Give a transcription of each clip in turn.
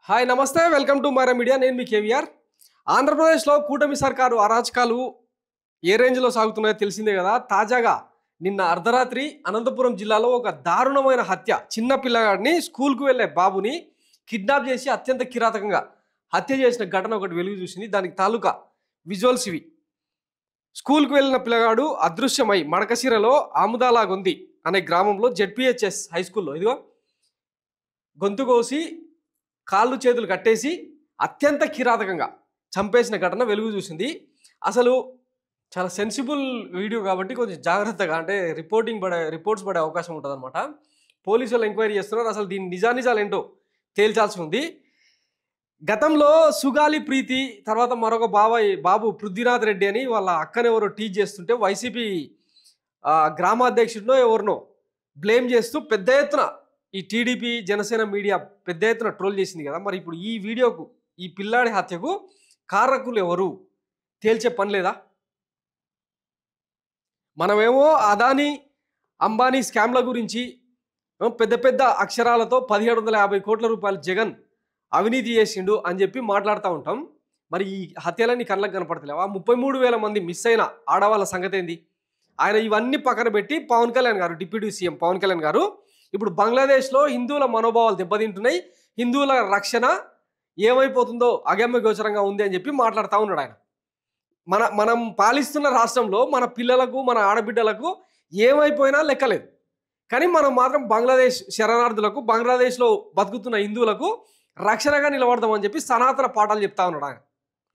hi నమస్తే welcome to Myra media నేను మీ కేవీఆర్ ఆంధ్రప్రదేశ్లో కూటమి సర్కారు అరాచకాలు ఏ రేంజ్లో సాగుతున్నాయో తెలిసిందే కదా తాజాగా నిన్న అర్ధరాత్రి అనంతపురం జిల్లాలో ఒక దారుణమైన హత్య చిన్న పిల్లగాడిని స్కూల్కు వెళ్ళే బాబుని కిడ్నాప్ చేసి అత్యంత కిరాతకంగా హత్య చేసిన ఘటన ఒకటి వెలుగు చూసింది దానికి తాలూకా విజువల్స్ ఇవి స్కూల్కు వెళ్ళిన పిల్లగాడు అదృశ్యమై మడకశిరలో ఆముదాలాగొంది అనే గ్రామంలో జెడ్పీహెచ్ఎస్ హై స్కూల్లో ఇదిగో గొంతు కోసి కాళ్ళు చేతులు కట్టేసి అత్యంత కిరాతకంగా చంపేసిన ఘటన వెలుగు చూసింది అసలు చాలా సెన్సిబుల్ వీడియో కాబట్టి కొంచెం జాగ్రత్తగా అంటే రిపోర్ట్స్ పడే అవకాశం ఉంటుంది అనమాట పోలీసులు ఎంక్వైరీ చేస్తున్నారు అసలు దీని నిజానిజాలు ఏంటో తేల్చాల్సి ఉంది గతంలో సుగాలి ప్రీతి తర్వాత మరొక బాబు పృథ్వీనాథ్ రెడ్డి అని వాళ్ళ అక్కనెవరో టీచ్ చేస్తుంటే వైసీపీ గ్రామాధ్యక్షుడినో ఎవరినో బ్లేమ్ చేస్తూ పెద్ద ఎత్తున ఈ టీడీపీ జనసేన మీడియా పెద్ద ఎత్తున ట్రోల్ చేసింది కదా మరి ఇప్పుడు ఈ వీడియోకు ఈ పిల్లాడి హత్యకు కారకులు ఎవరు తేల్చే పని లేదా మనమేమో అదానీ అంబానీ స్కామ్ల గురించి పెద్ద పెద్ద అక్షరాలతో 1750 కోట్ల రూపాయలు జగన్ అవినీతి చేసిండు అని చెప్పి మాట్లాడుతూ ఉంటాం మరి ఈ హత్యలన్నీ కళ్ళకు కనపడతలేవా 33,000 మంది మిస్ అయిన ఆడవాళ్ళ సంగతి ఏంది ఆయన ఇవన్నీ పక్కన పెట్టి పవన్ కళ్యాణ్ గారు డిప్యూటీ సీఎం పవన్ కళ్యాణ్ గారు ఇప్పుడు బంగ్లాదేశ్లో హిందువుల మనోభావాలు దెబ్బతింటున్నాయి హిందువుల రక్షణ ఏమైపోతుందో అగమ్య గోచరంగా ఉంది అని చెప్పి మాట్లాడుతూ ఉన్నాడు ఆయన మనం పాలిస్తున్న రాష్ట్రంలో మన పిల్లలకు మన ఆడబిడ్డలకు ఏమైపోయినా లెక్కలేదు కానీ మనం మాత్రం బంగ్లాదేశ్ శరణార్థులకు బంగ్లాదేశ్లో బతుకుతున్న హిందువులకు రక్షణగా నిలబడదామని చెప్పి సనాతన పాఠాలు చెప్తా ఉన్నాడు ఆయన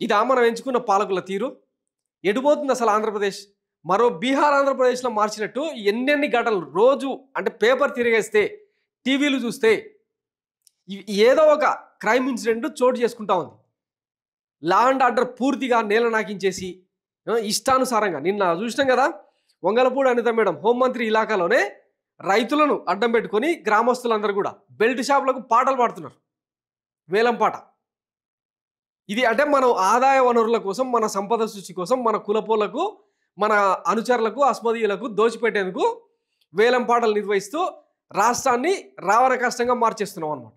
ఇదా మనం ఎంచుకున్న పాలకుల తీరు ఎటుపోతుంది అసలు ఆంధ్రప్రదేశ్ మరో బీహార్ ఆంధ్రప్రదేశ్లో మార్చినట్టు ఎన్నెన్ని ఘటనలు రోజు అంటే పేపర్ తిరిగేస్తే టీవీలు చూస్తే ఏదో ఒక క్రైమ్ ఇన్సిడెంట్ చోటు చేసుకుంటా ఉంది లా అండ్ ఆర్డర్ పూర్తిగా నేల నాకించేసి ఇష్టానుసారంగా నిన్న చూసినాం కదా వంగలపూడి అనిత మేడం హోంమంత్రి ఇలాకాలోనే రైతులను అడ్డం పెట్టుకొని గ్రామస్తులందరూ కూడా బెల్ట్ షాపులకు పాటలు పాడుతున్నారు వేలం పాట ఇది అంటే మనం ఆదాయ వనరుల కోసం మన సంపద సృష్టి కోసం మన కులపోలకు మన అనుచరులకు అస్మదీయులకు దోచిపెట్టేందుకు వేలం పాటలు నిర్వహిస్తూ రాష్ట్రాన్ని రావణ కష్టంగా మార్చేస్తున్నాం అనమాట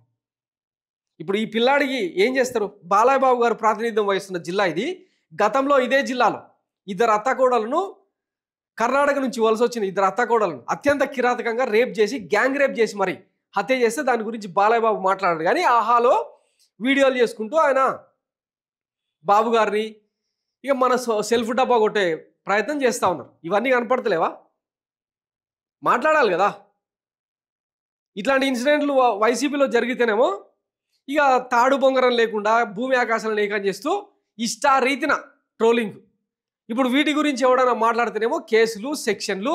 ఇప్పుడు ఈ పిల్లాడికి ఏం చేస్తారు బాలయ్య బాబు గారు ప్రాతినిధ్యం వహిస్తున్న జిల్లా ఇది గతంలో ఇదే జిల్లాలో ఇద్దరు అత్తకోడలను కర్ణాటక నుంచి వలస వచ్చిన ఇద్దరు అత్తకోడలను అత్యంత కిరాతకంగా రేప్ చేసి గ్యాంగ్ రేప్ చేసి మరి హత్య చేస్తే దాని గురించి బాలయ్య బాబు మాట్లాడారు కానీ ఆహాలో వీడియోలు చేసుకుంటూ ఆయన బాబు గారిని ఇక మన సెల్ఫ్ డబ్బా కొట్టే ప్రయత్నం చేస్తూ ఉన్నారు ఇవన్నీ కనపడతలేవా మాట్లాడాలి కదా ఇట్లాంటి ఇన్సిడెంట్లు వైసీపీలో జరిగితేనేమో ఇక తాడు బొంగరం లేకుండా భూమి ఆకాశాలను ఏకం చేస్తూ ఇష్టారీతిన ట్రోలింగ్ ఇప్పుడు వీటి గురించి ఎవడైనా మాట్లాడితేనేమో కేసులు సెక్షన్లు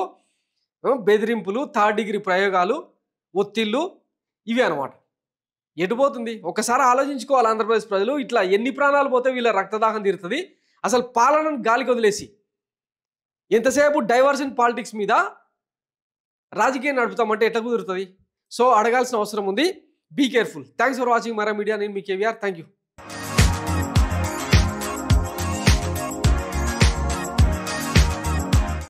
బెదిరింపులు థర్డ్ డిగ్రీ ప్రయోగాలు ఒత్తిళ్ళు ఇవే అనమాట ఎటుపోతుంది ఒకసారి ఆలోచించుకోవాలి ఆంధ్రప్రదేశ్ ప్రజలు ఇట్లా ఎన్ని ప్రాణాలు పోతే వీళ్ళ రక్తదాహం తీరుతుంది అసలు పాలనను గాలికి వదిలేసి ఎంతసేపు డైవర్షన్ పాలిటిక్స్ మీద రాజకీయం నడుపుతామంటే ఎట్లా కుదురుతుంది సో అడగాల్సిన అవసరం ఉంది be careful thanks for watching Myra media నేను మీ కేవీఆర్ థ్యాంక్ యూ